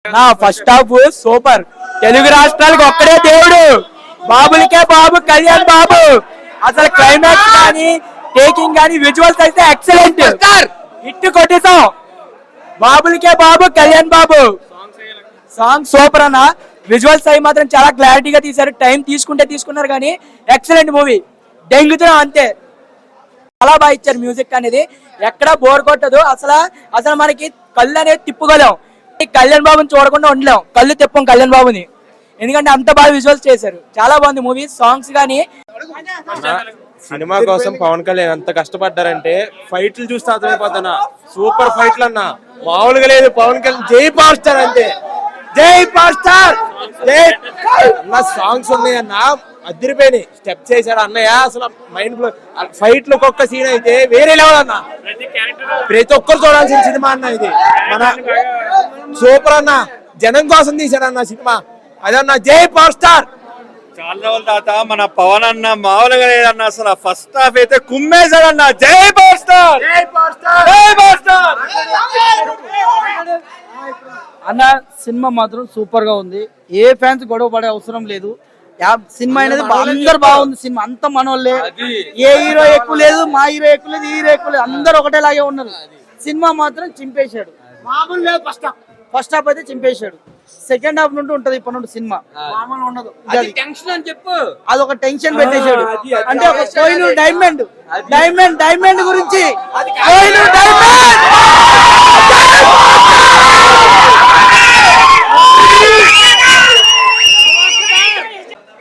నా first half super. Telugu రాష్ట్రాలకు ఒక్కడే దేవుడు, బాబులకే బాబు కళ్యాణ్ బాబు. అసలు క్లైమాక్స్ కానీ టేకింగ్ కానీ విజువల్స్ అయితే ఎక్సలెంట్. హిట్ కొట్టేసాం. బాబులకే బాబు కళ్యాణ్ బాబు. సాంగ్ సూపర్ అన్న. విజువల్స్ అవి మాత్రం చాలా క్లారిటీగా తీశారు. టైం తీసుకున్నారు కానీ ఎక్సలెంట్ మూవీ. డెంగుతున్నాం అంతే. చాలా బాగా ఇచ్చారు. మ్యూజిక్ అనేది ఎక్కడా బోర్ కొట్టదు. అసలు మనకి కళ్ళు అనేది తిప్పుకోలేం. కళ్యాణ్ బాబుని చూడకుండా ఉండలేం. కళ్ళు తిప్పం కళ్యాణ్ బాబుని, ఎందుకంటే అంత బాగా విజువల్స్ చేశారు. చాలా బాగుంది మూవీ. సాంగ్స్ కానీ సినిమా కోసం పవన్ కళ్యాణ్ ఎంత కష్టపడ్డారంటే ఫైట్లు చూస్తే అర్థమైపోతున్నా. సూపర్ ఫైట్లు అన్న, మామూలుగా లేదు. పవన్ కళ్యాణ్ జై పవర్ స్టార్ అంతే. జై పవర్ స్టార్ జై అన్న. సాంగ్స్ ఉన్నాయన్న, అదిరిపోయినాయి. స్టెప్ చేశాడు అన్నయ్య. అసలు మైండ్ బ్లో. ఫైట్ లో ఒక్కొక్క సీన్ అయితే వేరే లెవెల్ అన్న. ప్రతి ఒక్కరు చూడాల్సిన సినిమా అన్న ఇది. మన సూపర్ అన్న. జనం కోసం తీశాడన్న సినిమా అదన్న. జై పవర్ స్టార్. చాలా రోజుల తర్వాత మన పవన్ అన్న మామూలుగా లేదన్న. అసలు ఫస్ట్ హాఫ్ అయితే కుమ్మేశాడన్న. జై పవర్ స్టార్. జై పవర్ స్టార్ అన్న. సినిమా మాత్రం సూపర్ గా ఉంది. ఏ ఫ్యాన్స్ గొడవ పడే అవసరం లేదు. సినిమా అనేది అందరు బాగుంది. సినిమా అంతా మనోళ్ళే. ఏ హీరో ఎక్కువ లేదు, మా హీరో ఎక్కువ లేదు, ఈ హీరో ఎక్కువ లేదు. అందరు ఒకటేలాగే ఉన్నారు. సినిమా మాత్రం చింపేశాడు. ఫస్ట్ హాఫ్ అయితే చింపేశాడు. సెకండ్ హాఫ్ నుండి ఉంటది ఇప్పటి నుండి సినిమా. మామూలు ఉండదు. అదొక టెన్షన్ పెట్టేశాడు. అంటే ఒక కోహినూర్ డైమండ్ గురించి. Kohinoor diamond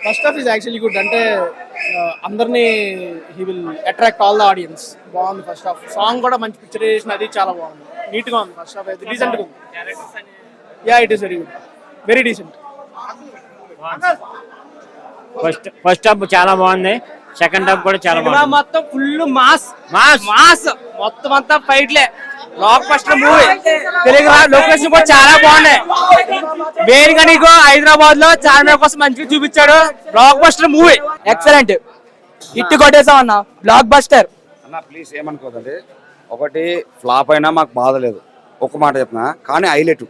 first half is actually good. అంటే అందరినీ he will attract all the audience. బాగుంది ఫస్ట్ హాఫ్. సాంగ్ కూడా మంచి పిక్చరైజేషన్ అది చాలా బాగుంది. నీట్ గా ఉంది ఫస్ట్ హాఫ్ అయితే. డీసెంట్ గా ఉంది. Yeah, it is very good. Very decent. First half చాలా బాగుంది. సెకండ్ హాఫ్ కూడా చాలా బాగుంది. మొత్తం ఫుల్ మాస్ మొత్తం అంతా ఫైట్లే. Blockbuster movie. Telugu location కూడా చాలా బాగున్నాయి. మెయిన్ గా నీకు హైదరాబాద్ లో చార్మినార్ కోసం మంచిగా చూపించాడు. Blockbuster movie excellent. Hit కొట్టేసాం అన్న. బ్లాక్ బస్టర్ అన్న. ప్లీజ్ ఏమనుకోదండి. ఒకటి ఫ్లాప్ అయినా మాకు బాధ లేదు, ఒక మాట చెప్పిన. కానీ హైలైట్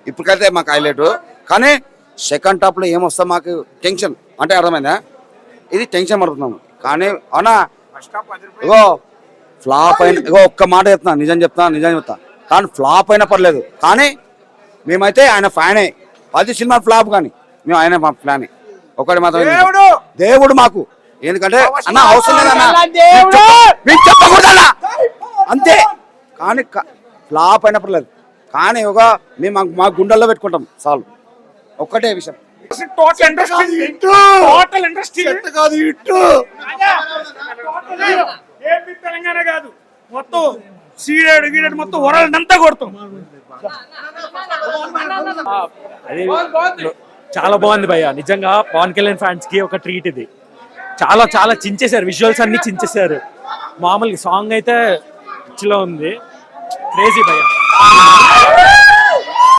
ఇప్పటికైతే మాకు హైలైట్. కానీ సెకండ్ హాఫ్ లో ఏమొస్తా మాకు టెన్షన్. అంటే అర్థమైందా? ఇది టెన్షన్ పడుతున్నాము. కానీ అవునా ఇగో ఫ్లాప్ అయిన, ఇగో ఒక్క మాట చెప్తున్నా, నిజం చెప్తా. కానీ ఫ్లాప్ అయినా పర్లేదు. కానీ మేమైతే ఆయన ఫ్యానే. 10 సినిమా ఫ్లాప్ కానీ మేము ఆయన మా ఫ్యానే. ఒకటి మాత్రం దేవుడు మాకు. ఎందుకంటే అన్న అవసరం లేదన్నా, మీకు చెప్పకూడదన్నా అంతే. కానీ ఫ్లాప్ అయినా పర్లేదు. కానీ ఒక మేము మా గుండెల్లో పెట్టుకుంటాం చాలు. ఒక్కటే విషయం. తెలంగాణ కాదు, మొత్తం సీడెడ్ గీడెడ్ మొత్తం వరల్డ్ అంతా కొడతాం. అది చాలా బాగుంది భయ్య. నిజంగా పవన్ కళ్యాణ్ ఫ్యాన్స్ కి ఒక ట్రీట్ ఇది. చాలా చాలా చించేశారు. విజువల్స్ అన్ని చించేశారు. మామూలుగా సాంగ్ అయితే పిచ్చిలో ఉంది. క్రేజీ భయ్య.